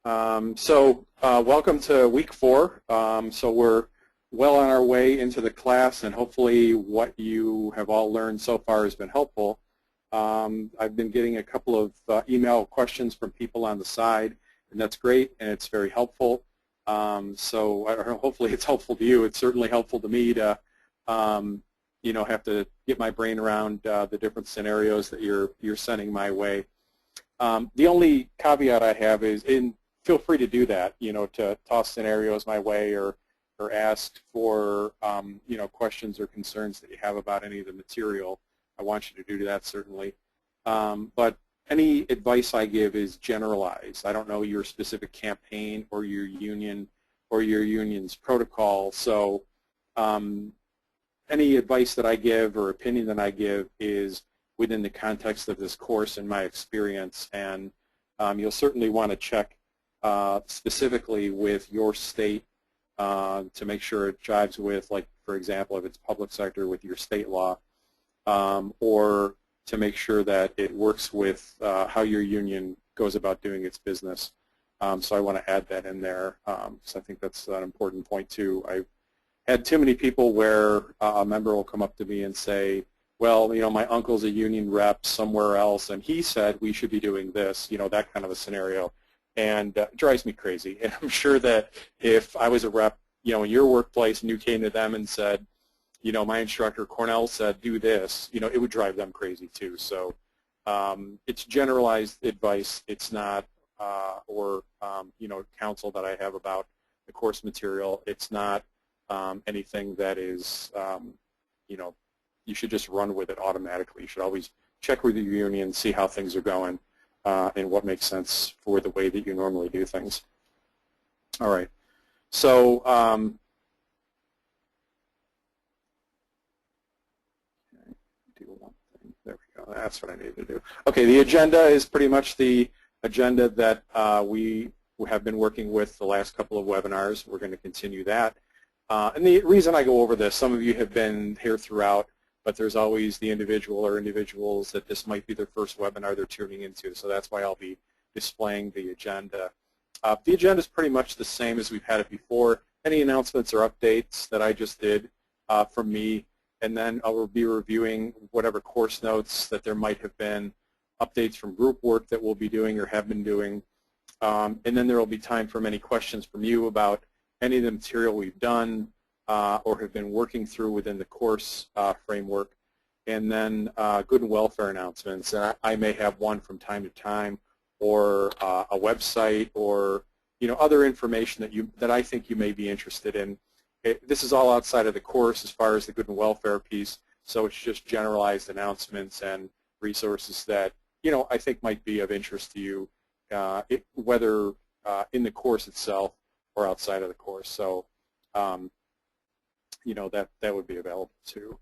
Welcome to week 4. So we're well on our way into the class, and hopefully what you have all learned so far has been helpful. I've been getting a couple of email questions from people on the side, and that's great, and it's very helpful. Hopefully it's helpful to you. It's certainly helpful to me to have to get my brain around the different scenarios that you're sending my way. The only caveat I have is feel free to do that, to toss scenarios my way or ask for, questions or concerns that you have about any of the material. I want you to do that, certainly. But any advice I give is generalized. I don't know your specific campaign or your union or your union's protocol. So any advice that I give or opinion that I give is within the context of this course and my experience. And you'll certainly want to check specifically with your state to make sure it jives with, like, for example, if it's public sector, with your state law, or to make sure that it works with how your union goes about doing its business. So I want to add that in there because I think that's an important point too. I've had too many people where a member will come up to me and say, well, my uncle's a union rep somewhere else, and he said we should be doing this, that kind of a scenario. And it drives me crazy. And I'm sure that if I was a rep, in your workplace and you came to them and said, my instructor Cornell said do this, it would drive them crazy too. So it's generalized advice. It's not, counsel that I have about the course material. It's not anything that is, you should just run with it automatically. You should always check with your union, see how things are going, and what makes sense for the way that you normally do things. All right. So do one thing. There we go. That's what I need to do. Okay, the agenda is pretty much the agenda that we have been working with the last couple of webinars. We're going to continue that. And the reason I go over this, some of you have been here throughout, but there's always the individual or individuals that this might be their first webinar they're tuning into, so that's why I'll be displaying the agenda. The agenda is pretty much the same as we've had it before. Any announcements or updates that I just did from me, and then I will be reviewing whatever course notes that there might have been, updates from group work that we'll be doing or have been doing, and then there will be time for many questions from you about any of the material we've done, or have been working through within the course framework, and then good and welfare announcements. And I may have one from time to time, or a website, or other information that I think you may be interested in. This is all outside of the course as far as the good and welfare piece, so it's just generalized announcements and resources that I think might be of interest to you, whether in the course itself or outside of the course. So that would be available too.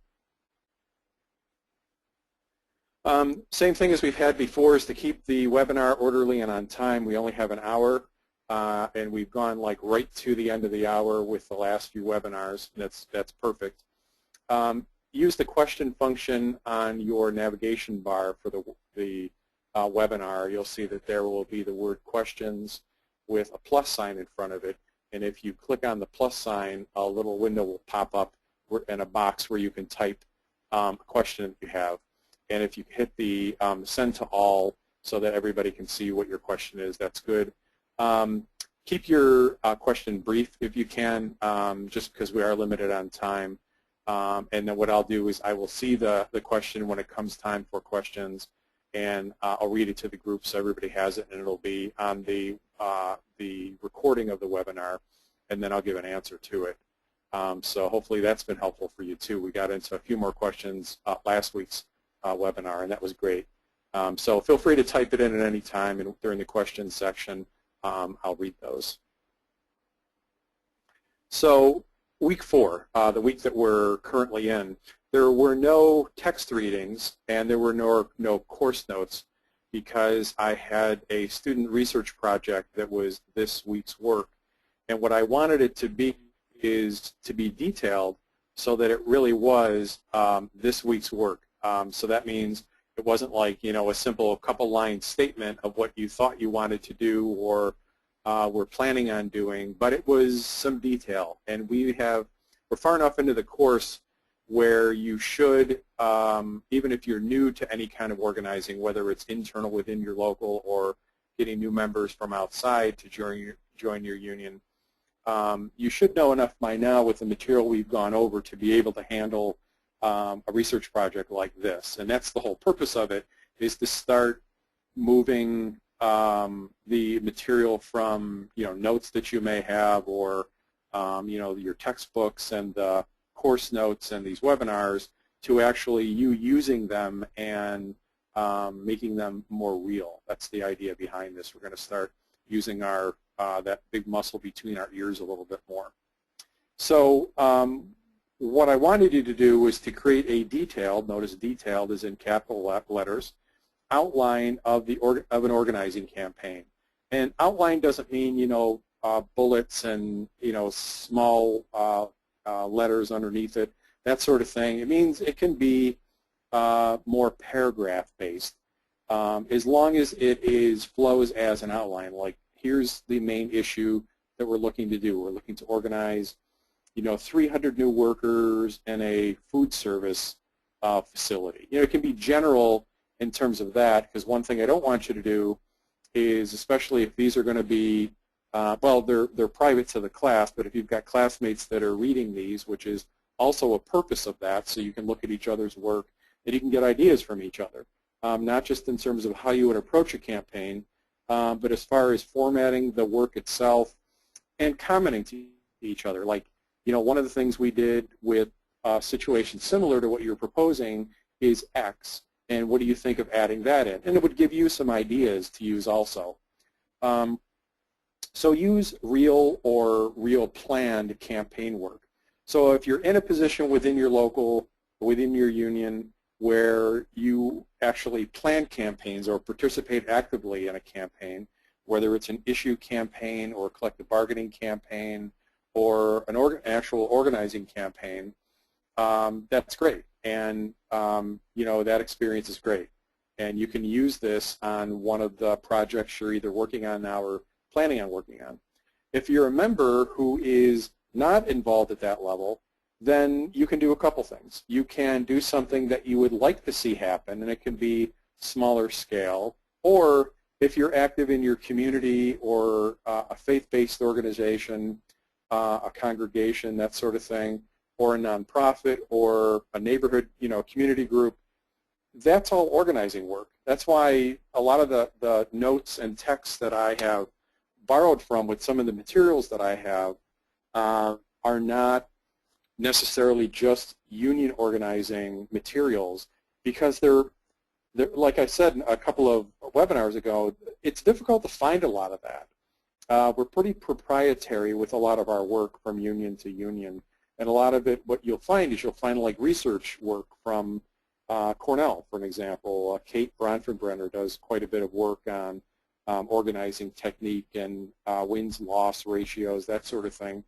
Same thing as we've had before is to keep the webinar orderly and on time. We only have an hour, and we've gone right to the end of the hour with the last few webinars. That's perfect. Use the question function on your navigation bar for the webinar. You'll see that there will be the word questions with a plus sign in front of it. And if you click on the plus sign, a little window will pop up in a box where you can type a question that you have. And if you hit the send to all so that everybody can see what your question is, that's good. Keep your question brief if you can, just because we are limited on time. And then what I'll do is I will see the question when it comes time for questions, and I'll read it to the group so everybody has it, and it'll be on the recording of the webinar, and then I'll give an answer to it. So hopefully that's been helpful for you too. We got into a few more questions last week's webinar, and that was great. So feel free to type it in at any time, and during the questions section I'll read those. So week 4, the week that we're currently in, there were no text readings and there were no course notes because I had a student research project that was this week's work. And what I wanted it to be is to be detailed so that it really was this week's work. So that means it wasn't like, a simple couple-line statement of what you thought you wanted to do, or we're planning on doing, but it was some detail. And we're far enough into the course where you should, even if you're new to any kind of organizing, whether it's internal within your local or getting new members from outside to join your union, you should know enough by now with the material we've gone over to be able to handle a research project like this. And that's the whole purpose of it, is to start moving the material from notes that you may have, or your textbooks and the course notes and these webinars, to actually you using them and making them more real. That's the idea behind this. We're going to start using our that big muscle between our ears a little bit more. So what I wanted you to do was to create a detailed, notice detailed is in capital letters, outline of an organizing campaign. And outline doesn't mean bullets and small letters underneath it, that sort of thing. It means it can be more paragraph based, as long as it flows as an outline. Like, here's the main issue that we're looking to do. We're looking to organize 300 new workers in a food service facility. It can be general in terms of that, because one thing I don't want you to do is, especially if these are going to be, well, they're private to the class, but if you've got classmates that are reading these, which is also a purpose of that, so you can look at each other's work and you can get ideas from each other, not just in terms of how you would approach a campaign, but as far as formatting the work itself and commenting to each other. Like, one of the things we did with a situation similar to what you're proposing is X, and what do you think of adding that in? And it would give you some ideas to use also. So use real or real planned campaign work. So if you're in a position within your local, within your union, where you actually plan campaigns or participate actively in a campaign, whether it's an issue campaign or a collective bargaining campaign or an actual organizing campaign, that's great. And that experience is great. And you can use this on one of the projects you're either working on now or planning on working on. If you're a member who is not involved at that level, then you can do a couple things. You can do something that you would like to see happen, and it can be smaller scale. Or if you're active in your community or a faith-based organization, a congregation, that sort of thing, or a nonprofit or a neighborhood, community group, that's all organizing work. That's why a lot of the notes and texts that I have borrowed from with some of the materials that I have are not necessarily just union organizing materials, because they're like I said a couple of webinars ago, it's difficult to find a lot of that. We're pretty proprietary with a lot of our work from union to union, and a lot of it, what you'll find is you'll find like research work from Cornell, for an example. Kate Bronfenbrenner does quite a bit of work on organizing technique and wins-loss ratios, that sort of thing.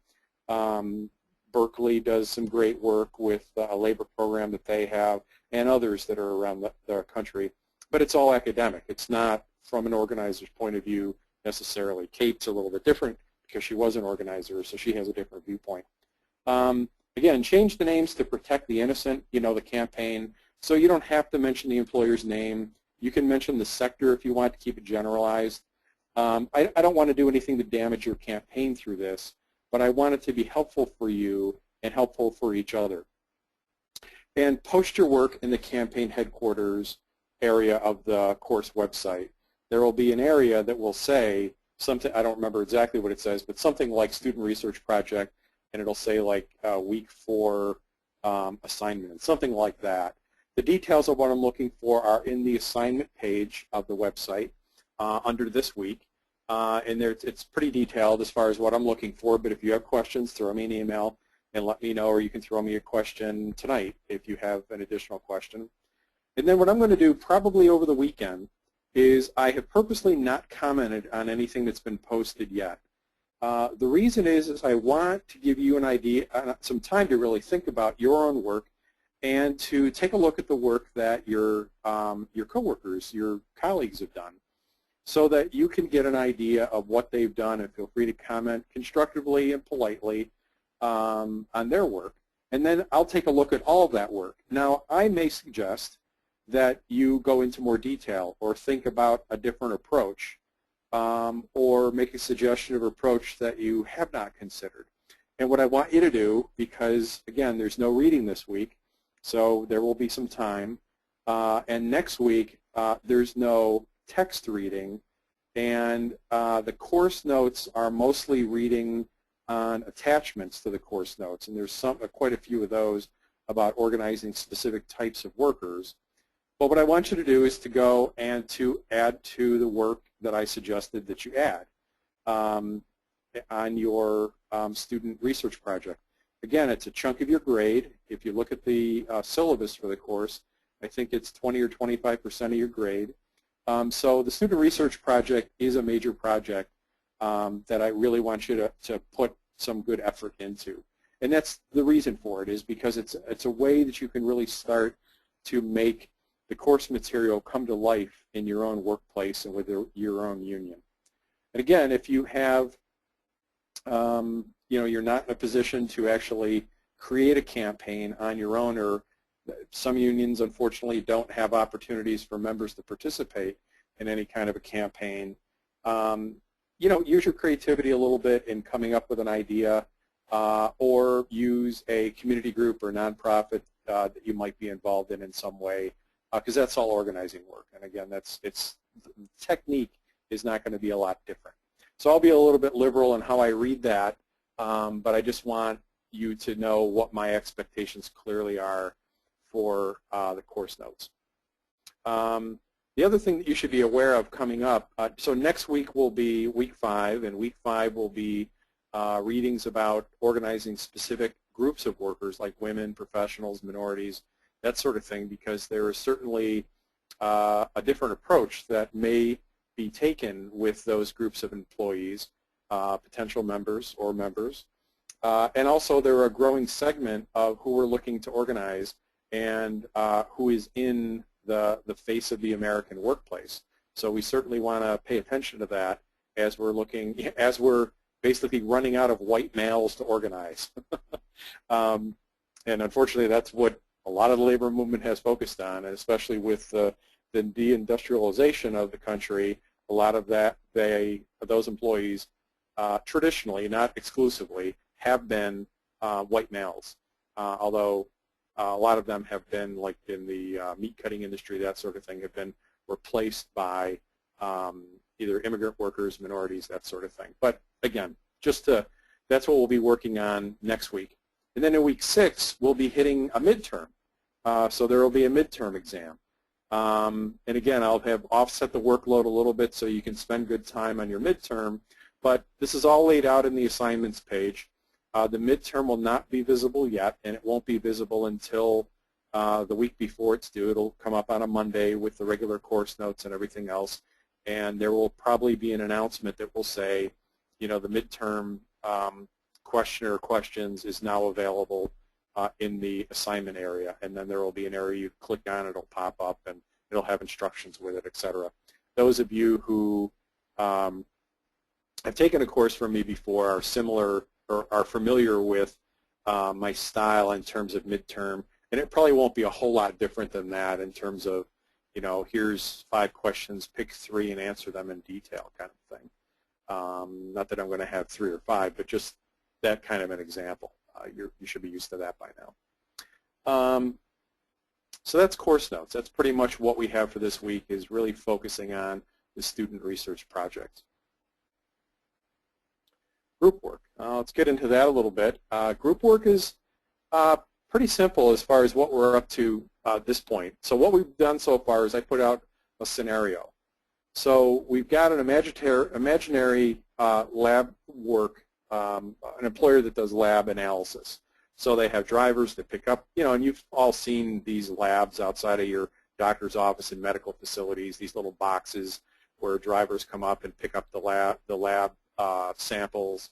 Berkeley does some great work with a labor program that they have, and others that are around the country. But it's all academic. It's not from an organizer's point of view necessarily. Kate's a little bit different because she was an organizer, so she has a different viewpoint. Again, change the names to protect the innocent, the campaign, so you don't have to mention the employer's name. You can mention the sector if you want to keep it generalized. I don't want to do anything to damage your campaign through this, but I want it to be helpful for you and helpful for each other. And post your work in the campaign headquarters area of the course website. There will be an area that will say something, I don't remember exactly what it says, but something like Student Research Project, and it'll say like week 4 assignment, something like that. The details of what I'm looking for are in the assignment page of the website under this week. And it's pretty detailed as far as what I'm looking for, but if you have questions, throw me an email and let me know, or you can throw me a question tonight if you have an additional question. And then what I'm going to do probably over the weekend is I have purposely not commented on anything that's been posted yet. The reason is I want to give you an idea, some time to really think about your own work and to take a look at the work that your coworkers, your colleagues have done. so that you can get an idea of what they've done, and feel free to comment constructively and politely on their work. And then I'll take a look at all of that work. Now, I may suggest that you go into more detail or think about a different approach, or make a suggestion of approach that you have not considered. And what I want you to do, because again, there's no reading this week, so there will be some time, and next week there's no text reading, and the course notes are mostly reading on attachments to the course notes, and there's quite a few of those about organizing specific types of workers. But what I want you to do is to go and to add to the work that I suggested that you add on your student research project. Again, it's a chunk of your grade. If you look at the syllabus for the course, I think it's 20 or 25% of your grade. So the student research project is a major project that I really want you to put some good effort into. And that's the reason for it, is because it's a way that you can really start to make the course material come to life in your own workplace and with your own union. And again, if you have, you're not in a position to actually create a campaign on your own, or some unions unfortunately don't have opportunities for members to participate in any kind of a campaign, use your creativity a little bit in coming up with an idea, or use a community group or nonprofit that you might be involved in some way, because that's all organizing work. And again, the technique is not going to be a lot different. So I'll be a little bit liberal in how I read that, but I just want you to know what my expectations clearly are for the course notes. The other thing that you should be aware of coming up, so next week will be week 5, and week 5 will be readings about organizing specific groups of workers like women, professionals, minorities, that sort of thing, because there is certainly a different approach that may be taken with those groups of employees, potential members or members. And also there are a growing segment of who we're looking to organize and who is in the face of the American workplace. So we certainly want to pay attention to that as we're basically running out of white males to organize. And unfortunately that's what a lot of the labor movement has focused on, and especially with the deindustrialization of the country, a lot of those employees traditionally, not exclusively, have been white males, although a lot of them have been, like in the meat cutting industry, that sort of thing, have been replaced by either immigrant workers, minorities, that sort of thing. But again, that's what we'll be working on next week. And then in week 6, we'll be hitting a midterm. So there will be a midterm exam. And again, I'll have offset the workload a little bit so you can spend good time on your midterm. But this is all laid out in the assignments page. The midterm will not be visible yet, and it won't be visible until the week before it's due. It'll come up on a Monday with the regular course notes and everything else. And there will probably be an announcement that will say, the midterm question or questions is now available in the assignment area, and then there will be an area you click on, it'll pop up, and it'll have instructions with it, etc. Those of you who have taken a course from me before are similar or are familiar with my style in terms of midterm, and it probably won't be a whole lot different than that in terms of, here's 5 questions, pick 3 and answer them in detail kind of thing. Not that I'm going to have 3 or 5, but just that kind of an example. You should be used to that by now. So that's course notes. That's pretty much what we have for this week, is really focusing on the student research project. Group work. Let's get into that a little bit. Group work is pretty simple as far as what we're up to at this point. So what we've done so far is I put out a scenario. So we've got an imaginary lab work, an employer that does lab analysis. So they have drivers that pick up, and you've all seen these labs outside of your doctor's office and medical facilities, these little boxes where drivers come up and pick up the lab samples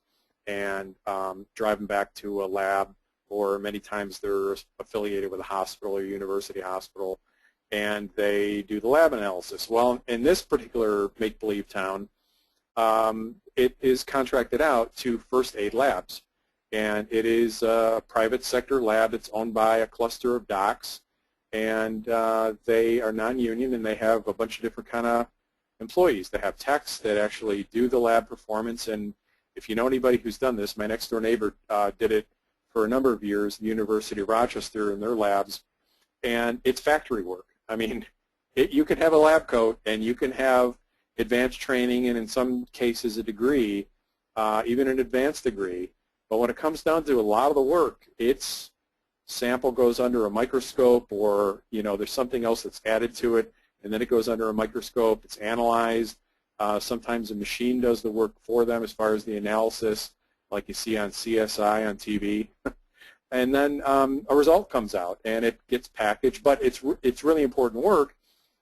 and drive them back to a lab, or many times they're affiliated with a hospital or university hospital, and they do the lab analysis. Well, in this particular make-believe town, it is contracted out to First Aid Labs, and it is a private sector lab that's owned by a cluster of docs, and they are non-union, and they have a bunch of different kind of employees. They have techs that actually do the lab performance, and if you know anybody who's done this, my next door neighbor did it for a number of years at the University of Rochester in their labs, and it's factory work. I mean, you can have a lab coat and you can have advanced training and in some cases a degree, even an advanced degree, but when it comes down to a lot of the work, it's sample goes under a microscope, or there's something else that's added to it, and then it goes under a microscope, it's analyzed. Sometimes a machine does the work for them as far as the analysis, like you see on CSI on TV. And then a result comes out and it gets packaged, but it's really important work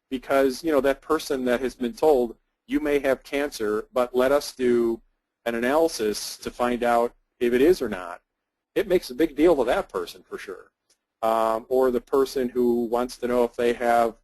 because that person that has been told you may have cancer, but let us do an analysis to find out if it is or not. It makes a big deal to that person for sure. Or the person who wants to know if they have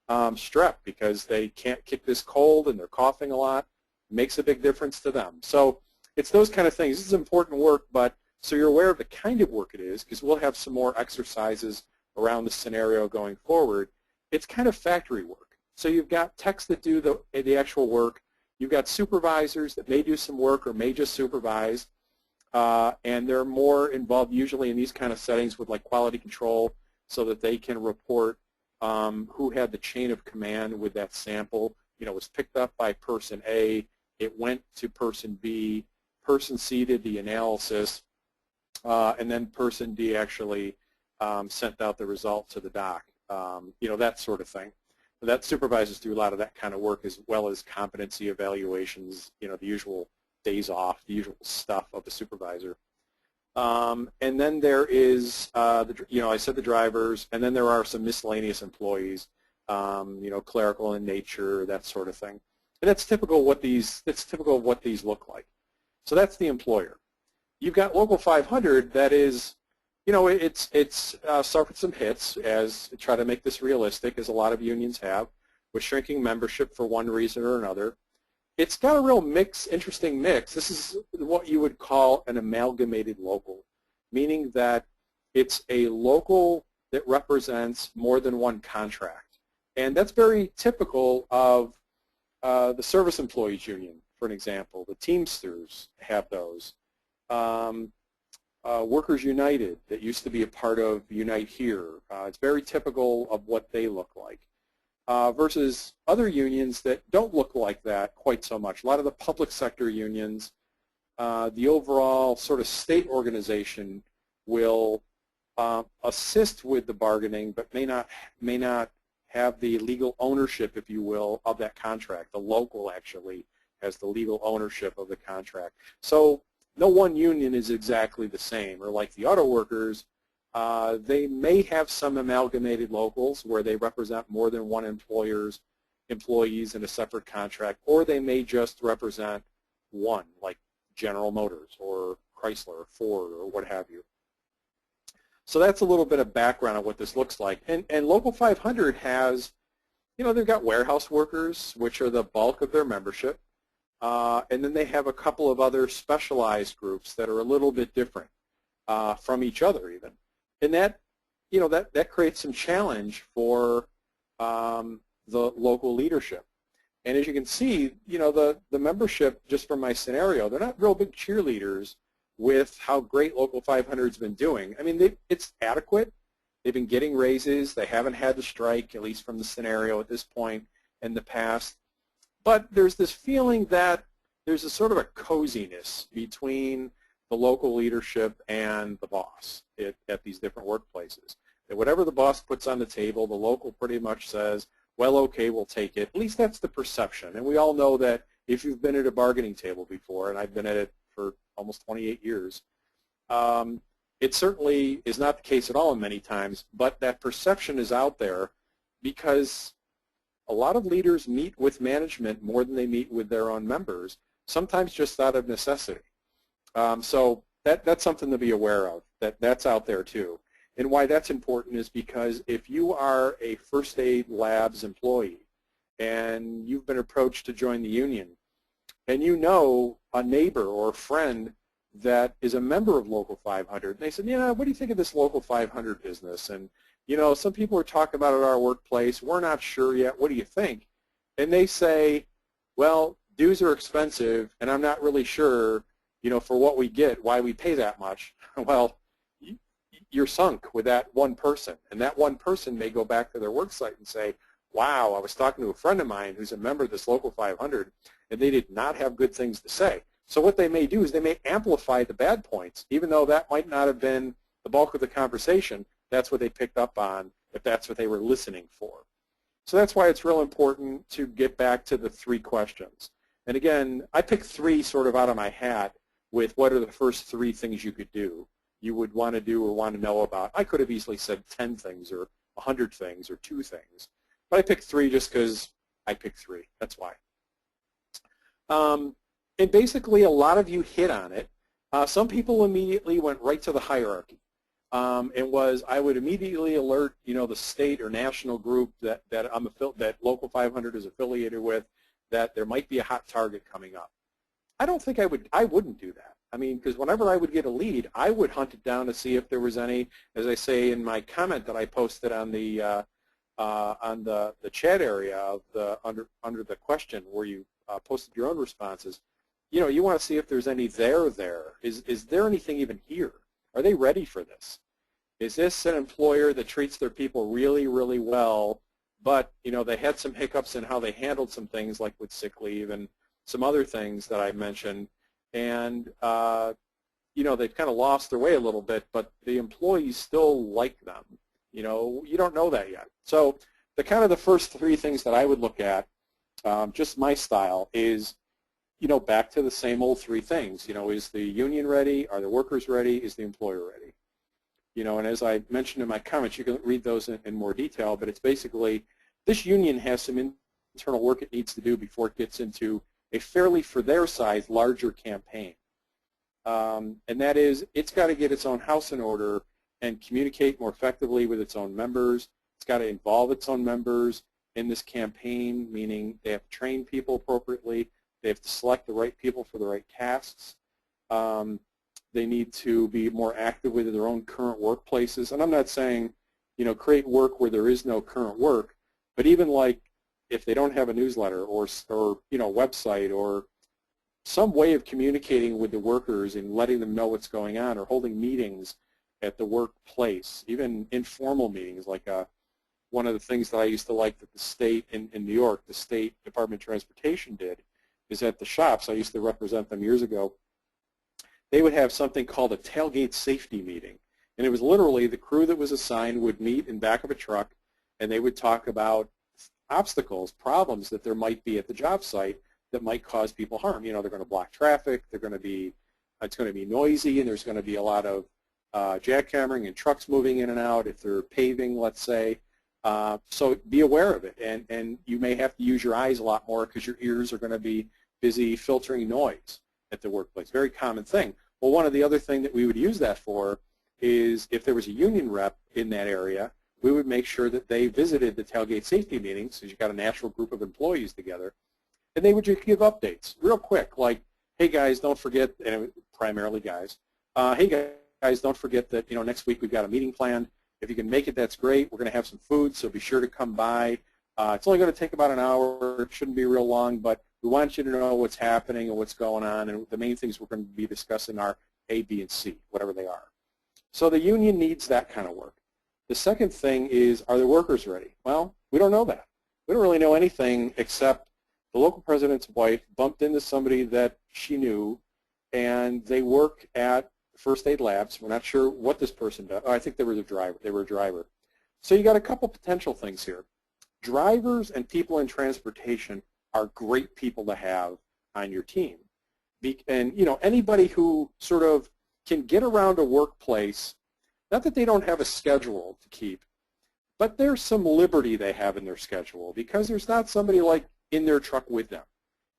strep because they can't kick this cold and they're coughing a lot, makes a big difference to them. So it's those kind of things. This is important work, but so you're aware of the kind of work it is, because we'll have some more exercises around the scenario going forward. It's kind of factory work. So you've got techs that do the actual work. You've got supervisors that may do some work or may just supervise, and they're more involved usually in these kind of settings with like quality control so that they can report who had the chain of command with that sample. It was picked up by person A, it went to person B, person C did the analysis, and then person D actually sent out the result to the doc. That sort of thing. That supervisors do a lot of that kind of work, as well as competency evaluations, the usual days off, the usual stuff of the supervisor. And then there is, I said the drivers, and then there are some miscellaneous employees, clerical in nature, that sort of thing. And that's typical of what these look like. So that's the employer. You've got Local 500 that is, it's suffered some hits as try to make this realistic, as a lot of unions have, with shrinking membership for one reason or another. It's got a real interesting mix. This is what you would call an amalgamated local, meaning that it's a local that represents more than one contract. And that's very typical of the Service Employees Union, for an example. The Teamsters have those. Workers United, that used to be a part of Unite Here. It's very typical of what they look like. Versus other unions that don't look like that quite so much. A lot of the public sector unions, the overall sort of state organization will assist with the bargaining, but may not have the legal ownership, if you will, of that contract. The local actually has the legal ownership of the contract. So no one union is exactly the same. Or like the auto workers, they may have some amalgamated locals where they represent more than one employer's employees in a separate contract, or they may just represent one, like General Motors or Chrysler or Ford or what have you. So that's a little bit of background on what this looks like. And Local 500 has, they've got warehouse workers, which are the bulk of their membership, and then they have a couple of other specialized groups that are a little bit different from each other even. And that, that creates some challenge for the local leadership. And as you can see, the membership, just from my scenario, they're not real big cheerleaders with how great Local 500's been doing. I mean, it's adequate. They've been getting raises. They haven't had to strike, at least from the scenario at this point in the past. But there's this feeling that there's a sort of a coziness between the local leadership and the boss at these different workplaces. That whatever the boss puts on the table, the local pretty much says, well, okay, we'll take it. At least that's the perception. And we all know that if you've been at a bargaining table before, and I've been at it for almost 28 years, it certainly is not the case at all in many times, but that perception is out there because a lot of leaders meet with management more than they meet with their own members, sometimes just out of necessity. So that's something to be aware of, that's out there too. And why that's important is because if you are a First Aid Labs employee and you've been approached to join the union, and you know a neighbor or a friend that is a member of Local 500, and they said, yeah, what do you think of this Local 500 business? And, you know, some people are talking about it at our workplace. We're not sure yet. What do you think? And they say, well, dues are expensive, and I'm not really sure, you know, for what we get, why we pay that much. Well, you're sunk with that one person, and that one person may go back to their work site and say, wow, I was talking to a friend of mine who's a member of this Local 500, and they did not have good things to say. So what they may do is they may amplify the bad points, even though that might not have been the bulk of the conversation. That's what they picked up on, if that's what they were listening for. So that's why it's real important to get back to the 3 questions. And again, I picked 3 sort of out of my hat with what are the first 3 things you could do, you would want to do or want to know about. I could have easily said 10 things or 100 things or 2 things. But I picked 3 just because I picked 3. That's why. And basically, a lot of you hit on it. Some people immediately went right to the hierarchy. I would immediately alert, you know, the state or national group that Local 500 is affiliated with, that there might be a hot target coming up. I don't think I wouldn't do that. I mean, because whenever I would get a lead, I would hunt it down to see if there was any, as I say in my comment that I posted on the chat area of the under the question where you posted your own responses. You know, you want to see if there's any there. Is there anything even here? Are they ready for this? Is this an employer that treats their people really, really well, but, you know, they had some hiccups in how they handled some things like with sick leave and some other things that I mentioned, and, you know, they've kind of lost their way a little bit, but the employees still like them. You know, you don't know that yet. So the first 3 things that I would look at, just my style, is, you know, back to the same old 3 things. You know, is the union ready? Are the workers ready? Is the employer ready? You know, and as I mentioned in my comments, you can read those in more detail, but it's basically this union has some internal work it needs to do before it gets into a fairly, for their size, larger campaign. And that is, it's got to get its own house in order and communicate more effectively with its own members. It's got to involve its own members in this campaign, meaning they have to train people appropriately. They have to select the right people for the right tasks. They need to be more active with their own current workplaces. And I'm not saying, you know, create work where there is no current work, but even like if they don't have a newsletter or you know, website or some way of communicating with the workers and letting them know what's going on, or holding meetings at the workplace, even informal meetings, like one of the things that I used to like that the state in New York, the State Department of Transportation did, is at the shops. I used to represent them years ago. They would have something called a tailgate safety meeting. And it was literally the crew that was assigned would meet in back of a truck, and they would talk about obstacles, problems that there might be at the job site that might cause people harm. You know, they're going to block traffic, it's going to be noisy, and there's going to be a lot of jackhammering and trucks moving in and out if they're paving, let's say. So be aware of it, and you may have to use your eyes a lot more because your ears are going to be busy filtering noise at the workplace. Very common thing. Well, one of the other thing that we would use that for is if there was a union rep in that area, we would make sure that they visited the tailgate safety meetings, so you've got a national group of employees together, and they would just give updates real quick, like, hey guys, don't forget, and primarily guys, hey guys, don't forget that, you know, next week we've got a meeting planned. If you can make it, that's great. We're going to have some food, so be sure to come by. It's only going to take about an hour. It shouldn't be real long, but we want you to know what's happening and what's going on, and the main things we're going to be discussing are A, B, and C, whatever they are. So the union needs that kind of work. The second thing is, are the workers ready? Well, we don't know that. We don't really know anything except the local president's wife bumped into somebody that she knew, and they work at First Aid Labs. We're not sure what this person does. Oh, I think they were the driver. They were a driver. So you got a couple potential things here. Drivers and people in transportation are great people to have on your team. And, you know, anybody who sort of can get around a workplace, not that they don't have a schedule to keep, but there's some liberty they have in their schedule because there's not somebody like in their truck with them,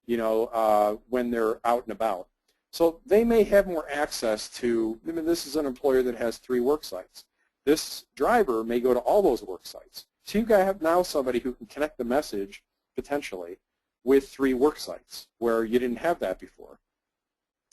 you know, when they're out and about. So they may have more access to, I mean, this is an employer that has 3 work sites. this driver may go to all those work sites. So you have now somebody who can connect the message, potentially, with 3 work sites where you didn't have that before.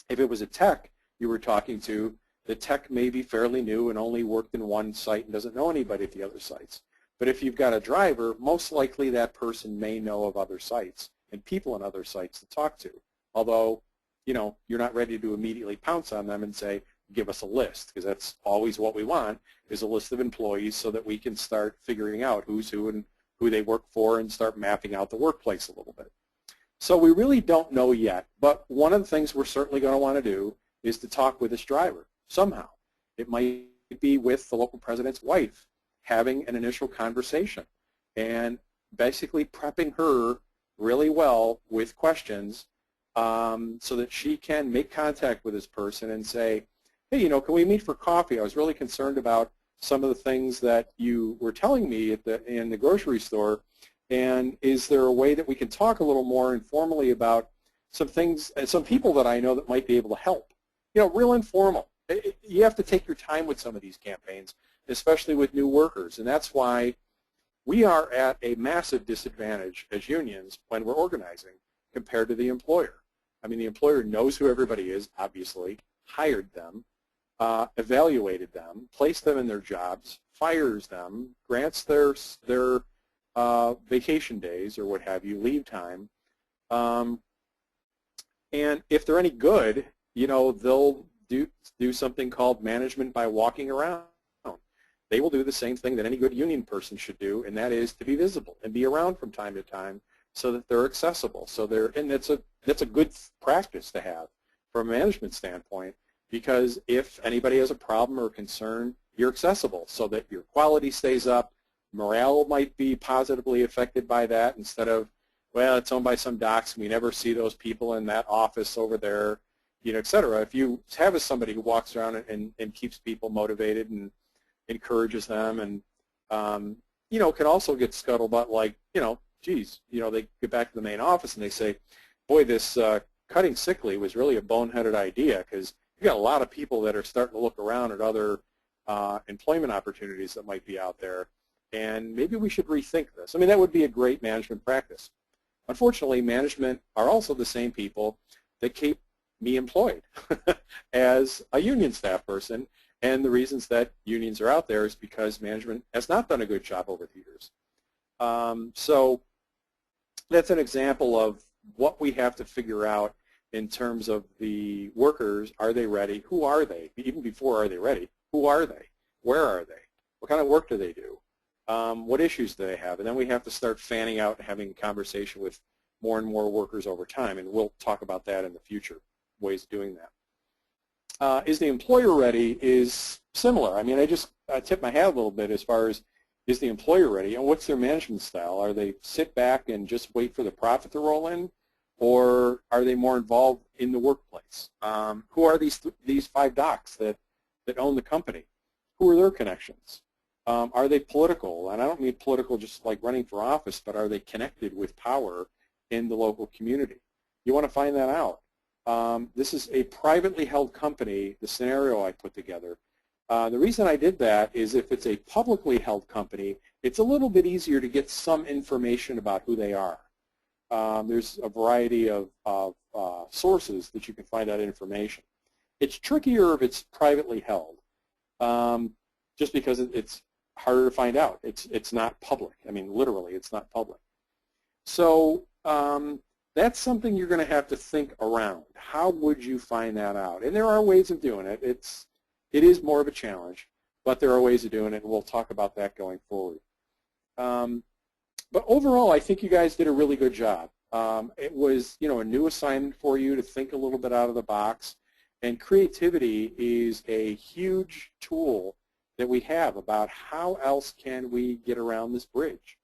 If it was a tech you were talking to, the tech may be fairly new and only worked in one site and doesn't know anybody at the other sites. But if you've got a driver, most likely that person may know of other sites and people on other sites to talk to. Although, you're not ready to immediately pounce on them and say, give us a list, because that's always what we want, is a list of employees so that we can start figuring out who's who and who they work for and start mapping out the workplace a little bit. So we really don't know yet, but one of the things we're certainly going to want to do is to talk with this driver somehow. It might be with the local president's wife, having an initial conversation and basically prepping her really well with questions so that she can make contact with this person and say, hey, can we meet for coffee? I was really concerned about some of the things that you were telling me in the grocery store, and is there a way that we can talk a little more informally about some things and some people that I know that might be able to help? Real informal. You have to take your time with some of these campaigns, especially with new workers, and that's why we are at a massive disadvantage as unions when we're organizing compared to the employer. I mean, the employer knows who everybody is, obviously, hired them, evaluated them, placed them in their jobs, fires them, grants their vacation days or what have you, leave time, and if they're any good, they'll do something called management by walking around. They will do the same thing that any good union person should do, and that is to be visible and be around from time to time so that they're accessible. And that's a good practice to have from a management standpoint, because if anybody has a problem or concern, you're accessible so that your quality stays up. Morale might be positively affected by that instead of, well, it's owned by some docs and we never see those people in that office over there, et cetera. If you have somebody who walks around and keeps people motivated and encourages them and, can also get scuttlebutt like, geez, they get back to the main office and they say, boy, this cutting sick leave was really a boneheaded idea, because you've got a lot of people that are starting to look around at other employment opportunities that might be out there, and maybe we should rethink this. I mean, that would be a great management practice. Unfortunately, management are also the same people that keep me employed as a union staff person, and the reasons that unions are out there is because management has not done a good job over the years. So that's an example of what we have to figure out in terms of the workers. Are they ready? Who are they? Even before are they ready, who are they? Where are they? What kind of work do they do? What issues do they have? And then we have to start fanning out and having a conversation with more and more workers over time, and we'll talk about that in the future, ways of doing that. Is the employer ready is similar. I mean, I just tip my hat a little bit as far as, is the employer ready, and what's their management style? Are they sit back and just wait for the profit to roll in, or are they more involved in the workplace? Who are these 5 docs that own the company? Who are their connections? Are they political? And I don't mean political just like running for office, but are they connected with power in the local community? You want to find that out. This is a privately held company, the scenario I put together. The reason I did that is if it's a publicly held company, it's a little bit easier to get some information about who they are. There's a variety of sources that you can find that information. It's trickier if it's privately held, just because it's harder to find out. It's not public. I mean, literally, it's not public. So that's something you're going to have to think around. How would you find that out? And there are ways of doing it. It is more of a challenge, but there are ways of doing it, and we'll talk about that going forward. But overall, I think you guys did a really good job. It was, a new assignment for you to think a little bit out of the box, and creativity is a huge tool that we have about how else can we get around this bridge.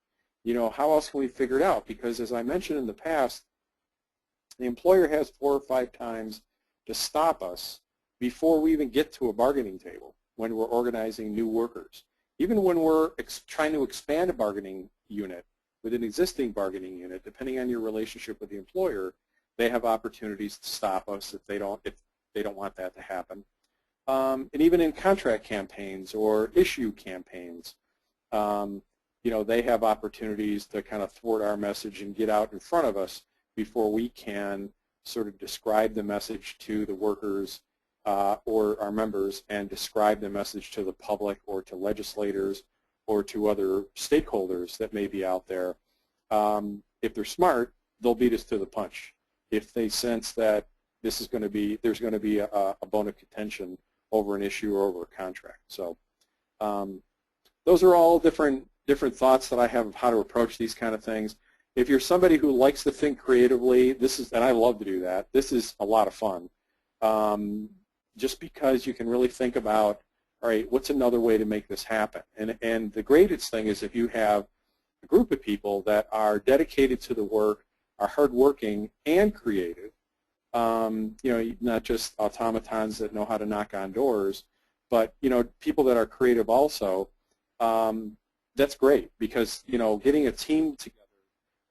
How else can we figure it out? Because as I mentioned in the past, the employer has 4 or 5 times to stop us before we even get to a bargaining table when we're organizing new workers. Even when we're trying to expand a bargaining unit with an existing bargaining unit, depending on your relationship with the employer, they have opportunities to stop us if they don't want that to happen. And even in contract campaigns or issue campaigns, they have opportunities to kind of thwart our message and get out in front of us before we can sort of describe the message to the workers or our members and describe the message to the public or to legislators or to other stakeholders that may be out there. If they're smart, they'll beat us to the punch. If they sense that there's going to be a bone of contention over an issue or over a contract. So those are all different thoughts that I have of how to approach these kind of things. If you're somebody who likes to think creatively, and I love to do that, this is a lot of fun. Just because you can really think about, all right, what's another way to make this happen? And the greatest thing is if you have a group of people that are dedicated to the work, are hardworking and creative, not just automatons that know how to knock on doors, but people that are creative also. That's great because getting a team together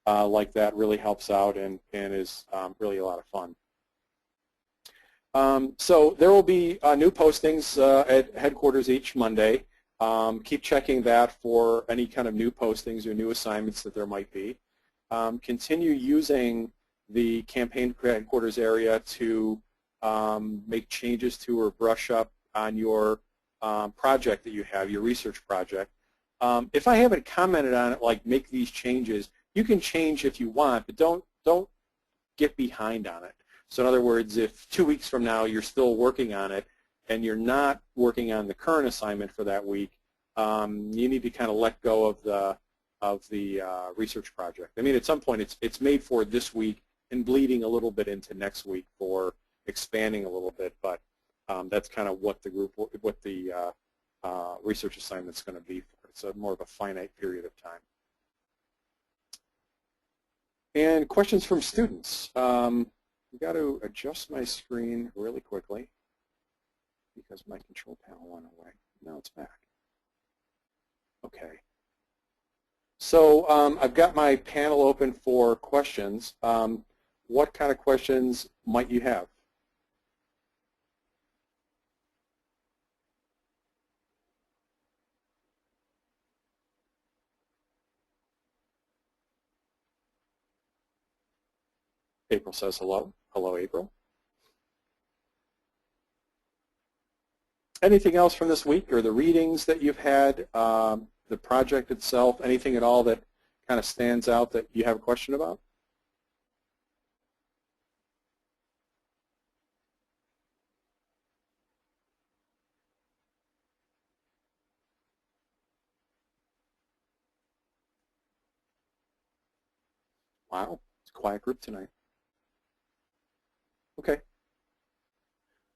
like that really helps out and is really a lot of fun. So there will be new postings at headquarters each Monday. Keep checking that for any kind of new postings or new assignments that there might be. Continue using the campaign headquarters area to make changes to or brush up on your project that you have, your research project. If I haven't commented on it, like make these changes, you can change if you want, but don't get behind on it. So in other words, if 2 weeks from now you're still working on it and you're not working on the current assignment for that week, you need to kind of let go of the research project. I mean, at some point it's made for this week and bleeding a little bit into next week for expanding a little bit, but that's kind of what the research assignment's going to be for. It's more of a finite period of time. And questions from students. I've got to adjust my screen really quickly because my control panel went away. Now it's back. Okay. So I've got my panel open for questions. What kind of questions might you have? April says hello. Hello, April. Anything else from this week or the readings that you've had, the project itself, anything at all that kind of stands out that you have a question about? Wow, it's a quiet group tonight. Okay.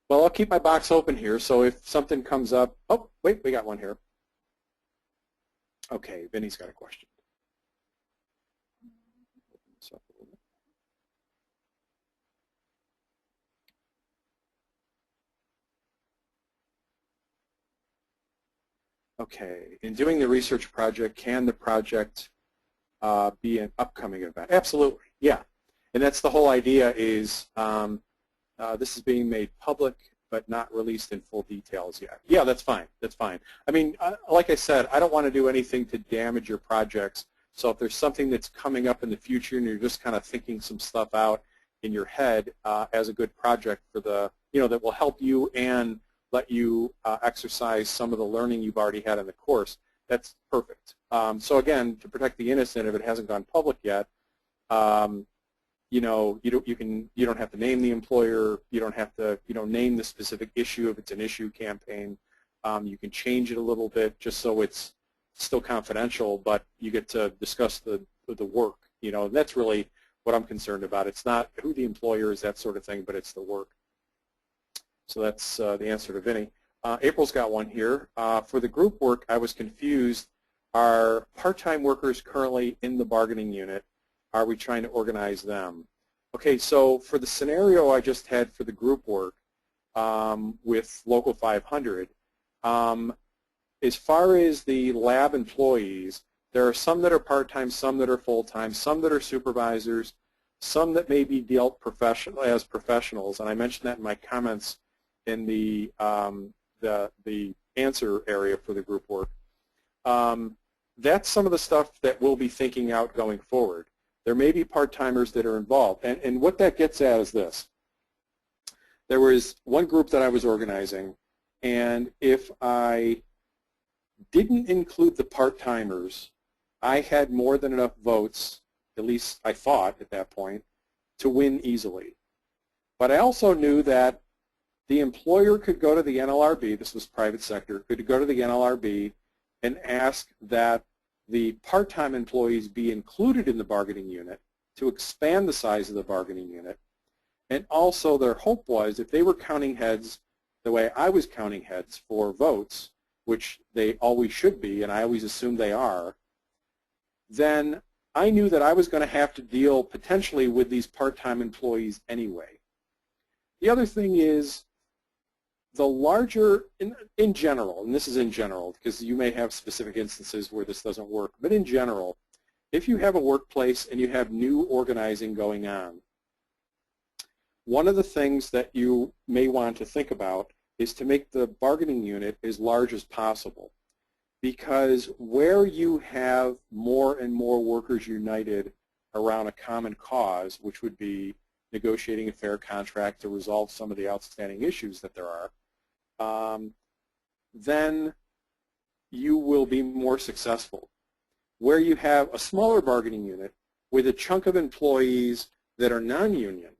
Well, I'll keep my box open here, so if something comes up, oh, wait, we got one here. Okay, Vinny's got a question. Okay, in doing the research project, can the project be an upcoming event? Absolutely, yeah. And that's the whole idea is this is being made public but not released in full details yet. Yeah, that's fine. That's fine. I mean, like I said, I don't want to do anything to damage your projects. So if there's something that's coming up in the future and you're just kind of thinking some stuff out in your head as a good project for the, that will help you and let you exercise some of the learning you've already had in the course, that's perfect. So again, to protect the innocent, if it hasn't gone public yet, you don't have to name the employer. You don't have to name the specific issue if it's an issue campaign. You can change it a little bit just so it's still confidential, but you get to discuss the work. And that's really what I'm concerned about. It's not who the employer is, that sort of thing, but it's the work. So that's the answer to Vinny. April's got one here. For the group work, I was confused. Are part-time workers currently in the bargaining unit? Are we trying to organize them? Okay, so for the scenario I just had for the group work with Local 500, as far as the lab employees, there are some that are part-time, some that are full-time, some that are supervisors, some that may be dealt as professionals, and I mentioned that in my comments the answer area for the group work. That's some of the stuff that we'll be thinking out going forward. There may be part-timers that are involved, and what that gets at is this. There was one group that I was organizing, and if I didn't include the part-timers, I had more than enough votes, at least I thought at that point, to win easily. But I also knew that the employer could go to the NLRB, this was private sector, could go to the NLRB and ask that the part-time employees be included in the bargaining unit to expand the size of the bargaining unit. And also their hope was if they were counting heads the way I was counting heads for votes, which they always should be, and I always assume they are, then I knew that I was going to have to deal potentially with these part-time employees anyway. The other thing is the larger, in general, and this is in general because you may have specific instances where this doesn't work, but in general, if you have a workplace and you have new organizing going on, one of the things that you may want to think about is to make the bargaining unit as large as possible, because where you have more and more workers united around a common cause, which would be negotiating a fair contract to resolve some of the outstanding issues that there are, then you will be more successful. Where you have a smaller bargaining unit with a chunk of employees that are non-union,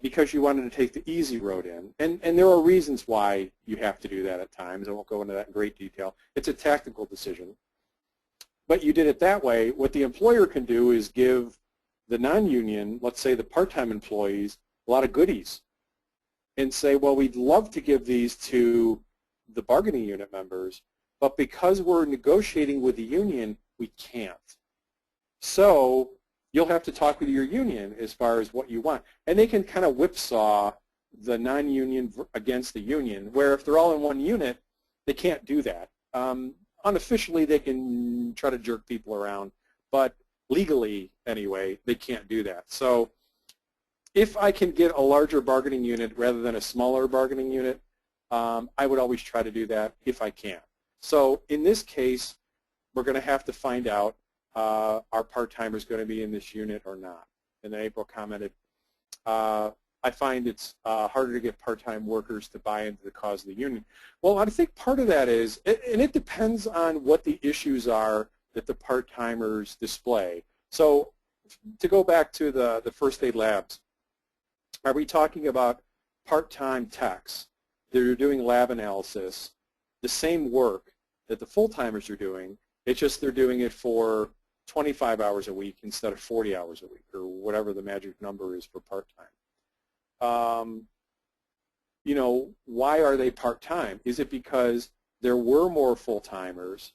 because you wanted to take the easy road in. And there are reasons why you have to do that at times. I won't go into that in great detail. It's a tactical decision. But you did it that way. What the employer can do is give the non-union, let's say the part-time employees, a lot of goodies and say, well, we'd love to give these to the bargaining unit members, but because we're negotiating with the union, we can't. So you'll have to talk with your union as far as what you want. And they can kind of whipsaw the non-union against the union, where if they're all in one unit, they can't do that. Unofficially, they can try to jerk people around, but legally, anyway, they can't do that. So if I can get a larger bargaining unit rather than a smaller bargaining unit, I would always try to do that if I can. So in this case, we're going to have to find out are part-timers going to be in this unit or not. And then April commented, I find it's harder to get part-time workers to buy into the cause of the union. Well, I think part of that is, and it depends on what the issues are that the part-timers display. So to go back to the first aid labs, are we talking about part-time techs that are doing lab analysis, the same work that the full-timers are doing, it's just they're doing it for 25 hours a week instead of 40 hours a week, or whatever the magic number is for part-time. You know, why are they part-time? Is it because there were more full-timers,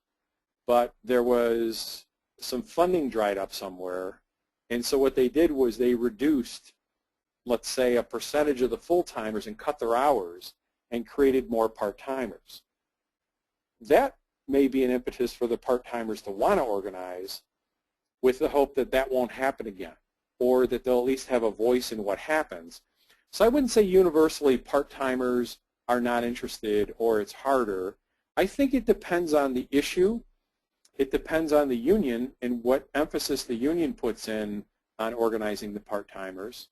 but there was some funding dried up somewhere, and so what they did was they reduced, let's say, a percentage of the full-timers and cut their hours and created more part-timers? That may be an impetus for the part-timers to want to organize, with the hope that that won't happen again, or that they'll at least have a voice in what happens. So I wouldn't say universally part-timers are not interested or it's harder. I think it depends on the issue. It depends on the union and what emphasis the union puts in on organizing the part-timers.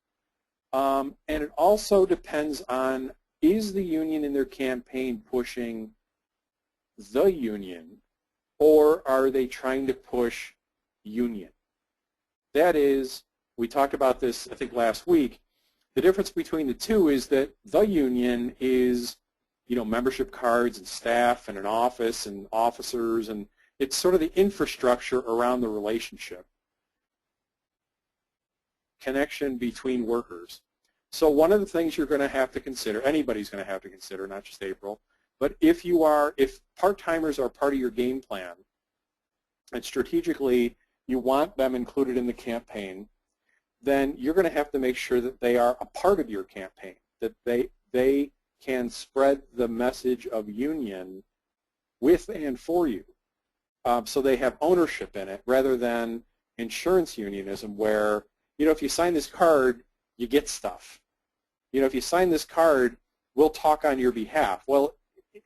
And it also depends on, is the union in their campaign pushing the union, or are they trying to push union? That is, we talked about this, I think, last week. The difference between the two is that the union is, you know, membership cards and staff and an office and officers, and it's sort of the infrastructure around the relationship, connection between workers. So one of the things you're going to have to consider, anybody's going to have to consider, not just April, but if part-timers are part of your game plan, and strategically you want them included in the campaign, then you're going to have to make sure that they are a part of your campaign, that they can spread the message of union with and for you. So they have ownership in it, rather than insurance unionism where, you know, if you sign this card, you get stuff. you know, if you sign this card, we'll talk on your behalf. Well,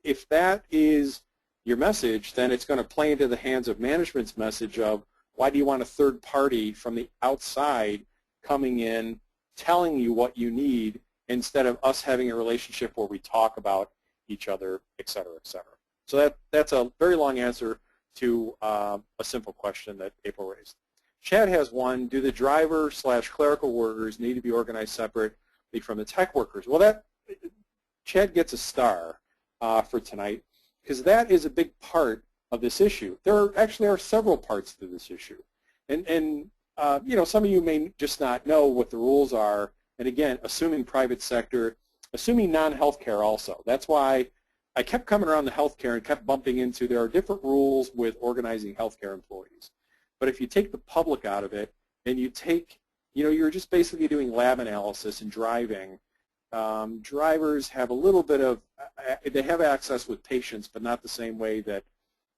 if that is your message, then it's going to play into the hands of management's message of, why do you want a third party from the outside coming in, telling you what you need, instead of us having a relationship where we talk about each other, et cetera, et cetera. So that's a very long answer to a simple question that April raised. Chad has one: do the driver/clerical workers need to be organized separately from the tech workers? Well, Chad gets a star for tonight, because that is a big part of this issue. There actually are several parts to this issue. And you know, some of you may just not know what the rules are. And again, assuming private sector, assuming non-healthcare also. That's why I kept coming around the healthcare and kept bumping into, there are different rules with organizing healthcare employees. But if you take the public out of it, and you take, you know, you're just basically doing lab analysis and driving. Drivers have a little bit of, they have access with patients, but not the same way that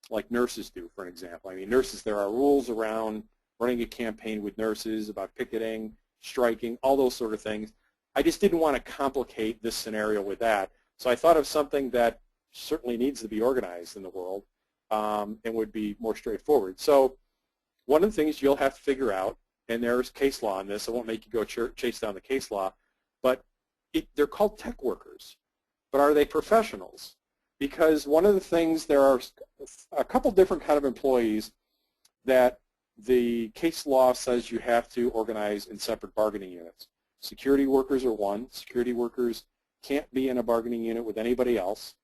like nurses do, for an example. I mean, nurses, there are rules around running a campaign with nurses about picketing, striking, all those sort of things. I just didn't want to complicate this scenario with that. So I thought of something that certainly needs to be organized in the world and would be more straightforward. So one of the things you'll have to figure out, and there's case law on this, I won't make you go chase down the case law, but they're called tech workers. But are they professionals? Because one of the things, there are a couple different kind of employees that the case law says you have to organize in separate bargaining units. Security workers are one. Security workers can't be in a bargaining unit with anybody else.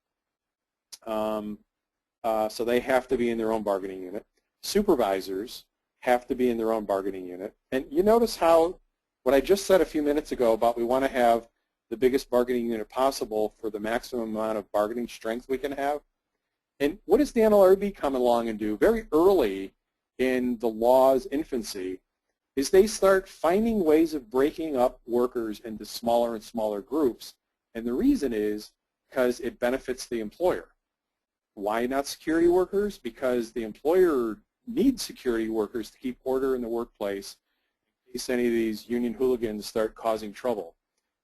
So they have to be in their own bargaining unit. Supervisors have to be in their own bargaining unit. And you notice how what I just said a few minutes ago about we want to have the biggest bargaining unit possible for the maximum amount of bargaining strength we can have. And what does the NLRB come along and do very early in the law's infancy is they start finding ways of breaking up workers into smaller and smaller groups. And the reason is because it benefits the employer. Why not security workers? Because the employer needs security workers to keep order in the workplace in case any of these union hooligans start causing trouble.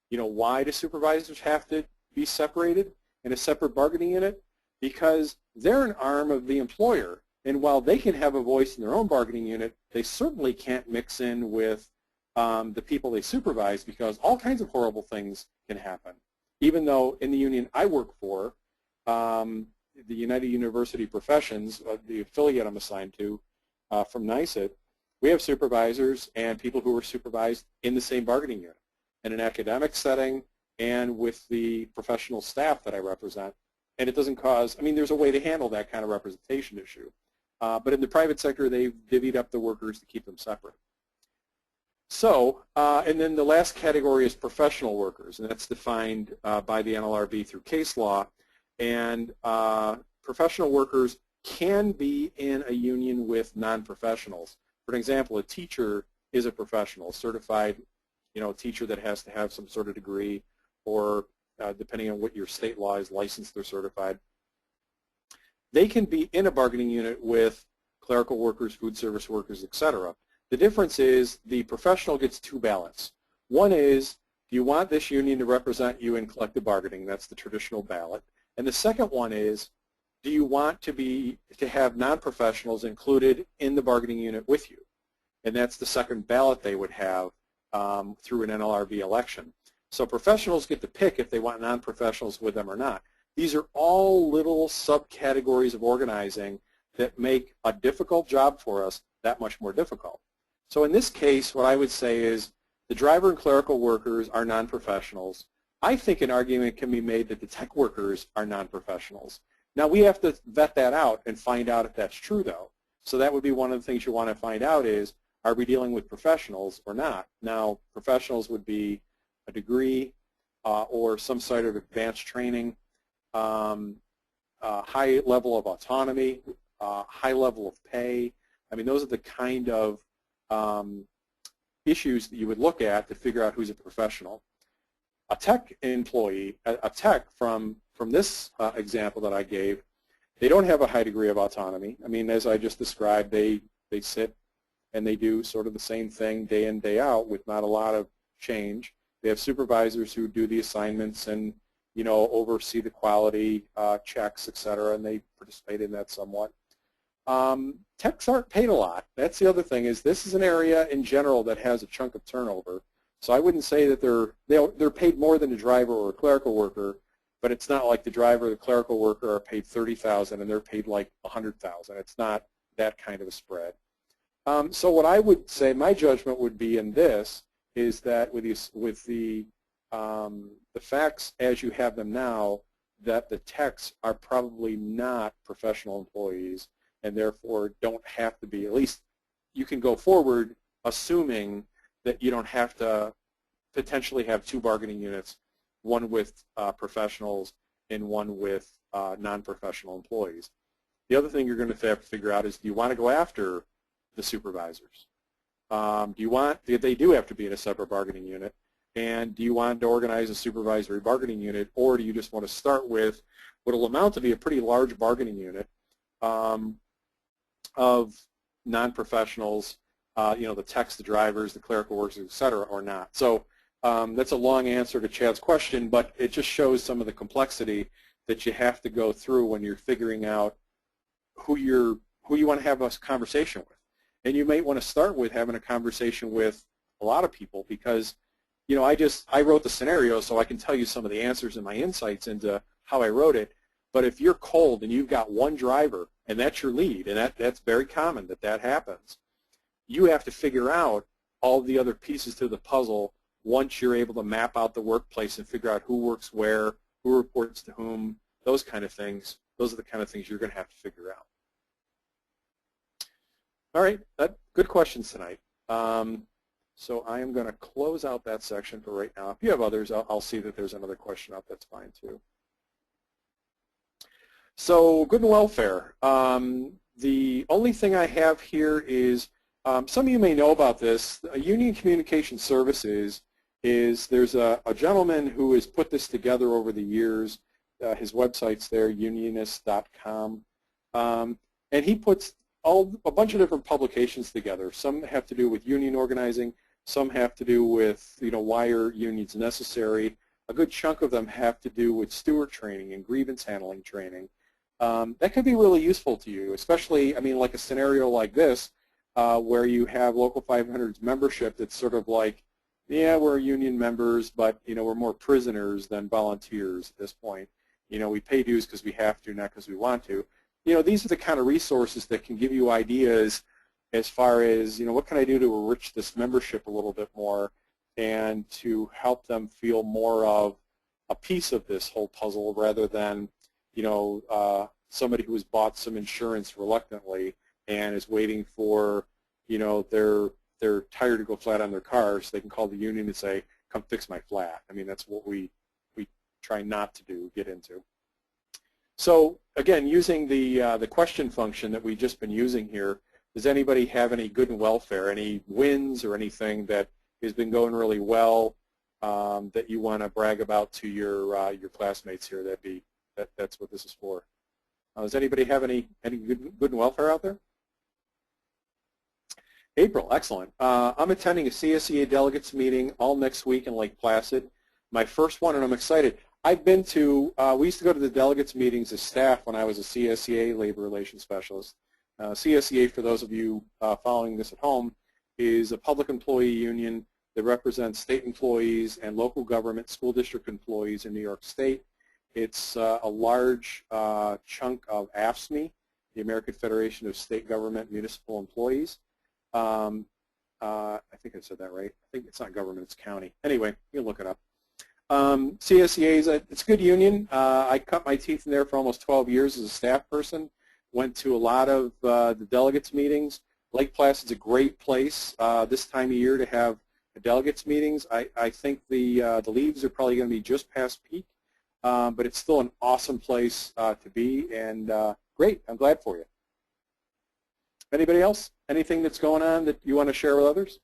You know, why do supervisors have to be separated in a separate bargaining unit? Because they're an arm of the employer. And while they can have a voice in their own bargaining unit, they certainly can't mix in with the people they supervise, because all kinds of horrible things can happen. Even though in the union I work for, the United University Professions, the affiliate I'm assigned to from NYSUT, we have supervisors and people who are supervised in the same bargaining unit, in an academic setting and with the professional staff that I represent. And it doesn't cause, I mean, there's a way to handle that kind of representation issue. But in the private sector, they've divvied up the workers to keep them separate. So, and then the last category is professional workers, and that's defined by the NLRB through case law. And professional workers can be in a union with non-professionals. For example, a teacher is a professional, certified, you know, a teacher that has to have some sort of degree, or depending on what your state law is, licensed or certified. They can be in a bargaining unit with clerical workers, food service workers, etc. The difference is the professional gets two ballots. One is, do you want this union to represent you in collective bargaining? That's the traditional ballot. And the second one is, do you want to have non-professionals included in the bargaining unit with you? And that's the second ballot they would have through an NLRB election. So professionals get to pick if they want non-professionals with them or not. These are all little subcategories of organizing that make a difficult job for us that much more difficult. So in this case, what I would say is the driver and clerical workers are non-professionals. I think an argument can be made that the tech workers are non-professionals. Now, we have to vet that out and find out if that's true, though. So that would be one of the things you want to find out is, are we dealing with professionals or not? Now, professionals would be a degree or some sort of advanced training, high level of autonomy, high level of pay. I mean, those are the kind of issues that you would look at to figure out who's a professional. A tech employee, a tech from this example that I gave, they don't have a high degree of autonomy. I mean, as I just described, they sit and they do sort of the same thing day in, day out with not a lot of change. They have supervisors who do the assignments and, you know, oversee the quality checks, et cetera, and they participate in that somewhat. Techs aren't paid a lot. That's the other thing, is this is an area in general that has a chunk of turnover. So I wouldn't say that they're paid more than a driver or a clerical worker, but it's not like the driver or the clerical worker are paid $30,000 and they're paid like $100,000. It's not that kind of a spread. So what I would say, my judgment would be in this, is that with the facts as you have them now, that the techs are probably not professional employees and therefore don't have to be. At least you can go forward assuming that you don't have to potentially have two bargaining units, one with professionals and one with non-professional employees. The other thing you're going to have to figure out is, do you want to go after the supervisors? They do have to be in a separate bargaining unit, and do you want to organize a supervisory bargaining unit, or do you just want to start with what will amount to be a pretty large bargaining unit of non-professionals, you know, the techs, the drivers, the clerical workers, et cetera, or not? So that's a long answer to Chad's question, but it just shows some of the complexity that you have to go through when you're figuring out who you want to have a conversation with. And you might want to start with having a conversation with a lot of people, because, you know, I wrote the scenario so I can tell you some of the answers and my insights into how I wrote it. But if you're cold and you've got one driver and that's your lead, and that's very common that happens, you have to figure out all the other pieces to the puzzle once you're able to map out the workplace and figure out who works where, who reports to whom, those kind of things. Those are the kind of things you're going to have to figure out. All right, good questions tonight. So I am going to close out that section for right now. If you have others, I'll see that there's another question up. That's fine too. So good and welfare. The only thing I have here is, some of you may know about this. Union Communication Services there's a gentleman who has put this together over the years. His website's there, unionist.com, and he puts a bunch of different publications together. Some have to do with union organizing. Some have to do with, you know, why are unions necessary. A good chunk of them have to do with steward training and grievance handling training. That could be really useful to you, especially, I mean, like a scenario like this, where you have Local 500's membership that's sort of like, yeah, we're union members, but, you know, we're more prisoners than volunteers at this point. You know, we pay dues because we have to, not because we want to. You know, these are the kind of resources that can give you ideas as far as, you know, what can I do to enrich this membership a little bit more and to help them feel more of a piece of this whole puzzle rather than, you know, somebody who has bought some insurance reluctantly and is waiting for, you know, their tire to go flat on their car so they can call the union and say, come fix my flat. I mean, that's what we try not to get into. So again, using the question function that we've just been using here, does anybody have any good and welfare, any wins or anything that has been going really well that you want to brag about to your classmates here? That's what this is for. Does anybody have any good and welfare out there? April, excellent. I'm attending a CSEA delegates meeting all next week in Lake Placid. My first one, and I'm excited. I've been to, we used to go to the delegates meetings as staff when I was a CSEA labor relations specialist. CSEA, for those of you following this at home, is a public employee union that represents state employees and local government school district employees in New York State. It's a large chunk of AFSCME, the American Federation of State Government Municipal Employees. I think I said that right. I think it's not government, it's county. Anyway, you can look it up. CSEA it's a good union. I cut my teeth in there for almost 12 years as a staff person. Went to a lot of the delegates meetings. Lake Placid's a great place this time of year to have delegates meetings. I think the leaves are probably going to be just past peak, but it's still an awesome place to be, and great. I'm glad for you. Anybody else? Anything that's going on that you want to share with others?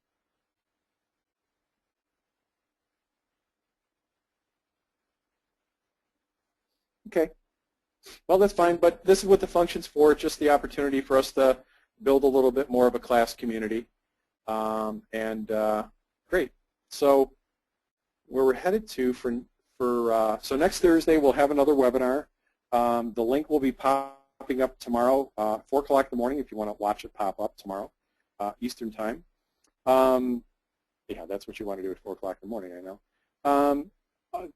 Okay. Well, that's fine, but this is what the function's for. It's just the opportunity for us to build a little bit more of a class community. Great. So where we're headed to so next Thursday we'll have another webinar. The link will be popping up tomorrow, 4 o'clock in the morning if you want to watch it pop up tomorrow, Eastern Time. Yeah, that's what you want to do at 4 o'clock in the morning, I know.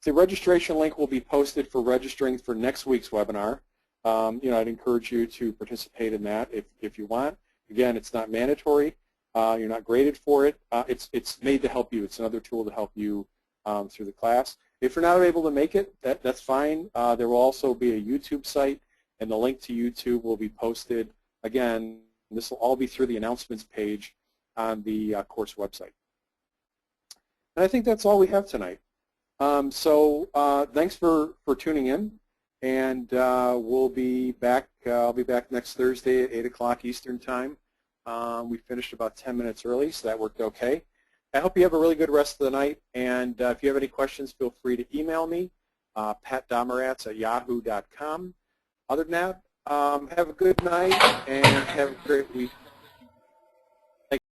The registration link will be posted for registering for next week's webinar. I'd encourage you to participate in that if you want. Again, it's not mandatory. You're not graded for it. It's made to help you. It's another tool to help you through the class. If you're not able to make it, that's fine. There will also be a YouTube site, and the link to YouTube will be posted. Again, this will all be through the announcements page on the course website. And I think that's all we have tonight. Thanks for tuning in, and we'll be back. I'll be back next Thursday at 8 o'clock Eastern Time. We finished about 10 minutes early, so that worked okay. I hope you have a really good rest of the night, and if you have any questions, feel free to email me, patdomerats@yahoo.com. Other than that, have a good night and have a great week.